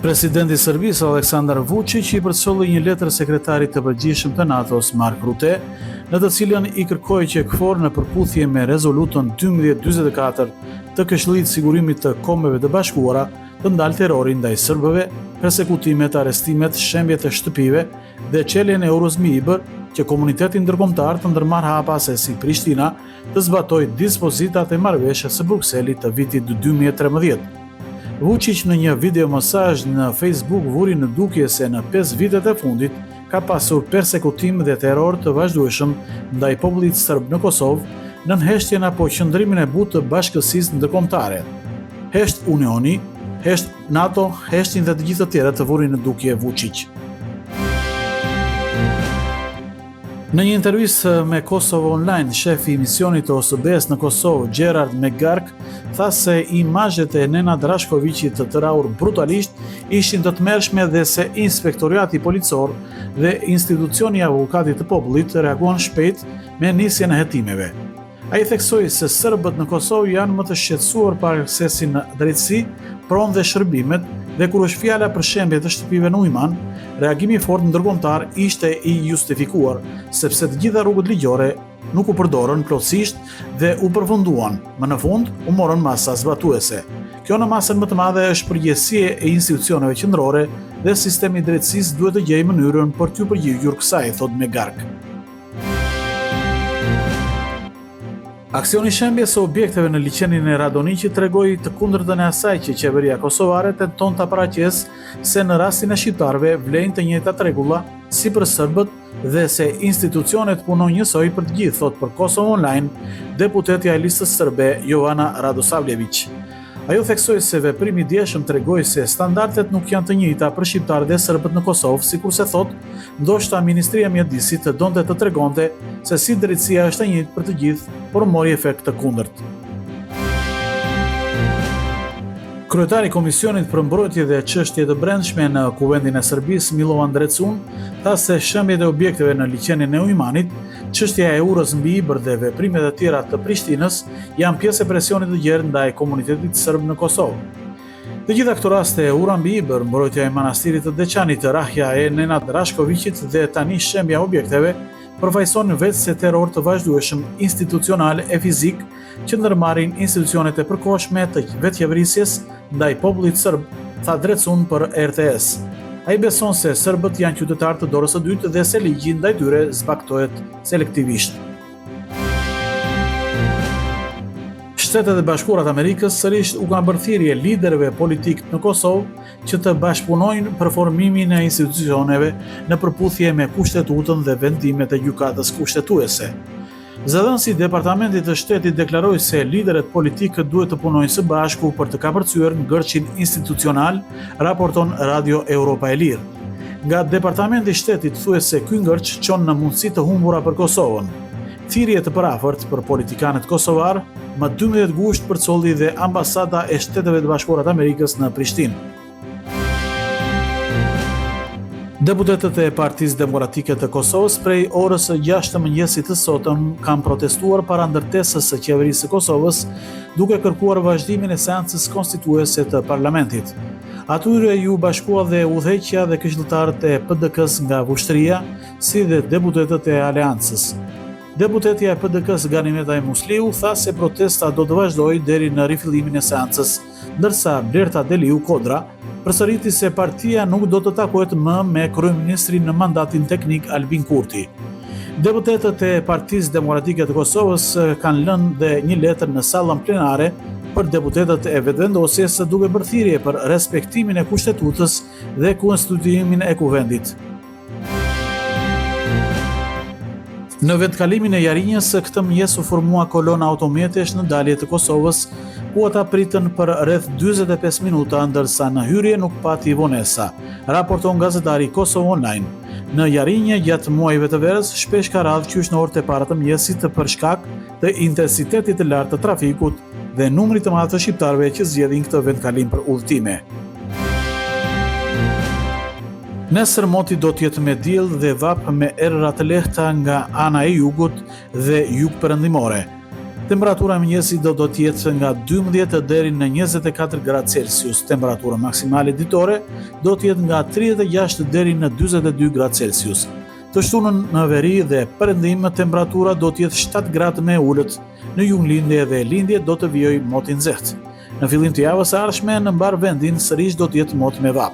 Presidenti i Serbisë Aleksandar Vučić i përcolli një letër sekretarit të përgjithshëm të NATO-s Mark Rutte, në të cilën i kërkoi që KFOR në përputhje me rezolutën 1244 të Këshillit Sigurimit të Kombeve të Bashkuara të ndalë terrorin ndaj serbëve, persekutimet, arrestimet, shembjet e shtëpive dhe çeljen e urës mbi Ibër, që komuniteti ndërkombëtar të ndërmarrë hapa se si Prishtina të zbatojë dispozitat e marrëveshjes së Brukselit të vitit 2013. Vučić në një video mesazh në Facebook vuri në dukje se në 5 vitet e fundit ka pasur persekutim dhe terror të vazhdueshëm ndaj popullit serb në Kosovë, nënheshtjen apo qëndrimin e butë të bashkësisë ndërkombëtare. #Unioni, #NATO, heshtin dhe të gjithë të tjerët të vuri në dukje Vučić. Në një intervistë me Kosovo Online, shefi i misionit të OSBE-s në Kosovë, Gerard McGurk, tha se imazhet e Nenad Rashkovicit të tërahur brutalisht ishin të tmerrshme dhe se inspektoriati policor dhe institucioni i avokatit të popullit reaguan shpejt me nisjen e hetimeve. Ai theksoi se serbët në Kosovë janë më të shqetësuar për aksesin në drejtësi, pronë dhe shërbimet, dhe kur është fjala për shembje të shtëpive në Ujman, reagimi fort ndërkombëtar ishte i justifikuar, sepse të gjitha rrugët ligjore nuk u përdorën plotësisht dhe u përfunduan. Më në fund u morën masa zbatuese. Kjo në masën më të madhe është përgjegjësia e institucioneve qendrore dhe sistemi i drejtësisë duhet të gjejë mënyrën për t'u përgjigjur kësaj, thot McGurk. Aksioni shembjes së objekteve në liçenin e Radoniqit tregoi të kundërtën e asaj që qeveria kosovare tenton ta paraqesë se në rastin e shqiptarëve vlejnë të njëjtat rregulla si për serbët dhe se institucionet punojnë njësoj për të gjithë, thot për Kosovo Online deputetja e listës serbe Jovana Radosavljević. Ajo theksoi se veprimi i dieshëm tregoi se standardet nuk janë të njëjta për shqiptarët dhe serbët në Kosovë, sikurse thot, ndoshta Ministria e Mjedisit të donte të tregonte se si drejtësia është e njëjtë për të gjithë, por mori efekt të kundërt. Kryetari i Komisionit për Mbrojtje dhe Çështje të Brendshme në Kuvendin e Serbisë, Milovan Drecun, tha se shembjet e objekteve në liçenin e Ujmanit, çështja e urës mbi Ibër dhe veprimet e tjera të Prishtinës janë pjesë e presionit të gjerë ndaj komunitetit serb në Kosovë. Të gjitha këto raste e ura mbi Ibër, mbrojtja e manastirit të Deçanit, rahja e Nenad Rashkovicit dhe tani shembja e objekteve përfaqësonin vetë se terror të vazhdueshëm institucional e fizik që ndërmarrin institucionet e përkohshme të vetqeverisjes ndaj popullit serb, tha Drecun për RTS. Ai beson se serbët janë qytetarë të dorës së dytë dhe se ligji ndaj tyre zbatohet selektivisht. Shtetet e Bashkuara të Amerikës sërish u kanë bërë thirrje liderëve politik në Kosovë që të bashkëpunojnë për formimin e institucioneve në përputhje me kushtetutën dhe vendimet e gjykatës kushtetuese. Zëdhënësi i Departamentit të Shtetit deklaroi se liderët politikë duhet të punojnë së bashku për të kapërcyer ngërçin institucional, raporton Radio Europa e Lirë. Nga Departamenti i Shtetit thuhet se ky ngërç çon në mundësi të humbura për Kosovën. Thirrje të parafort për politikanët kosovar, më 12 gusht përcolli dhe ambasada e Shteteve të Bashkuara të Amerikës në Prishtinë. Deputetët e Partisë Demokratike të Kosovës prej orës 6 të mëngjesit të sotëm kanë protestuar para ndërtesës së qeverisë së Kosovës, duke kërkuar vazhdimin e seancës konstituese të parlamentit. Atyre ju bashkua dhe udhëheqja dhe këshilltarët e PDK-s nga Vushtrria, si dhe deputetët e Aleancës. Deputetja e PDK-s Ganimeta Musliu tha se protesta do të vazhdojë deri në rifillimin e seancës, ndërsa Blerta Deliu Kodra përsëriti se partia nuk do të takohet më me kryeministrin në mandatin teknik Albin Kurti. Deputetët e Partisë Demokratike të Kosovës kanë lënë dhe një letër në sallën plenare për deputetët e vetëvendosjes duke bërë thirrje për respektimin e kushtetutës dhe konstituimin e kuvendit. Në vendkalimin e Jarinjës, këtë mëngjes u formua kolona automjetesh në dalje të Kosovës, ku ata pritën për rreth 45 minuta, ndërsa në hyrje nuk pati vonesa, raporton gazetari Kosovo Online. Në Jarinjë, gjatë muajve të verës, shpesh ka radhë qysh në orët e para të mëngjesit për shkak të intensitetit të lartë të trafikut dhe numrit të madh të shqiptarëve që zgjedhin këtë vendkalim për udhëtime. Nesër moti do t'jetë me diell dhe vap me erëra të lehta nga ana e jugut dhe jug perëndimore. Temperatura e mëngjesit do të jetë nga 12 deri në 24 gradë Celsius. Temperatura maksimale ditore do të jetë nga 36 deri në 42 gradë Celsius. Të shtunën në veri dhe perëndim temperatura do të jetë 7 gradë me ulët. Në junglindje dhe lindje do të vijojë moti nxehtë. Në fillim të javës së ardhshme në mbar vendin sërish do të jetë mot me vap.